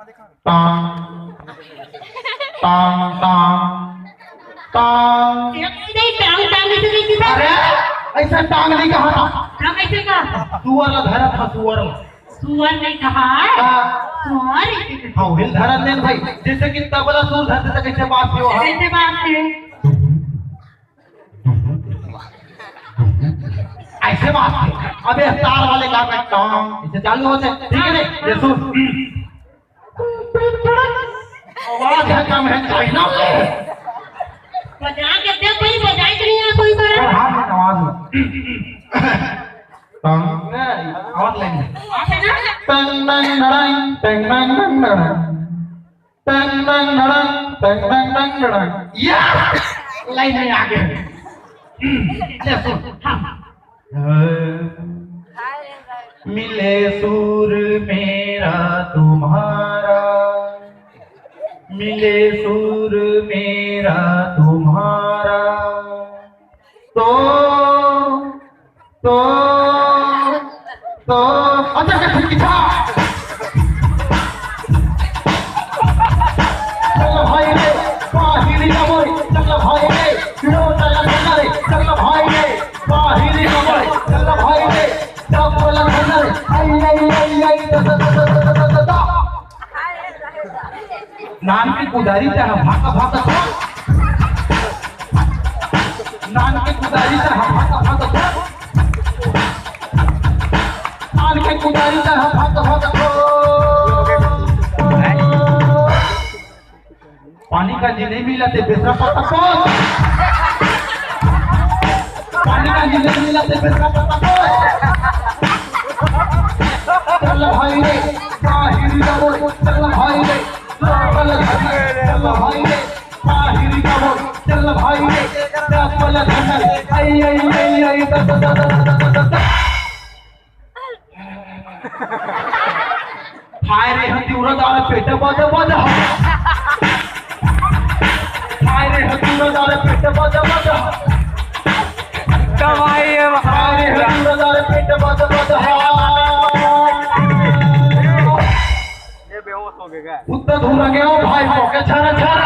टांग टांग टांग टांग। नहीं टांग टांग ऐसे नहीं की अरे ऐसा टांग नहीं कहा था। टांग ऐसे कहा सुअर ला धरा था सुअर। सुअर नहीं कहा सुअर ऐसे कहा। हाँ हिल धरा नहीं भाई, जैसे कि तबला सुर धरते तो कैसे बात हो। कैसे बात है ऐसे बात है। अबे तार वाले का टांग ऐसे चालू होते ठीक है। ये सुन आवाज है कम है चाइना में। बजा के देख कोई बजाई तो नहीं है कोई तो हाँ में आवाज टांग आवाज लेंगे। आते ना टंग टंग डंग टंग टंग टंग टंग टंग टंग टंग टंग टंग टंग। यस लाइन में आ गए। ले सुन मिले सुर मेरा तुम्हारा, मिले सुर मेरा तुम्हारा, तो अच्छा कैसे किथा चलो भाई रे बाहिरी कमोई, चलो भाई रे रो चला चला रे, चलो भाई रे बाहिरी कमोई, चलो भाई रे सब बोला चला रे आई आई आई आई दा नान की पुजारी चाह भागा भागा नान के पुजारी चाह भागा भागा नान के पुजारी चाह भागा भागा। पानी का जी नहीं मिला ते बेसरा पता कौन, पानी का जी नहीं मिला ते बेसरा पता कौन। चल भाई रे बाहिरी का बोल, चल भाई रे चल भाई रे बाहिरी का बोल, चल भाई रे चल धंधा आई आई आई आई हाय रे हती उड़दार पेट बद बद हाय रे हती उड़दार पेट बद बद कमाई है हाय रे हती उड़दार पेट बद बद ये बेहोश हो गया। उत्तर धूल गया भाई को के छाना छाना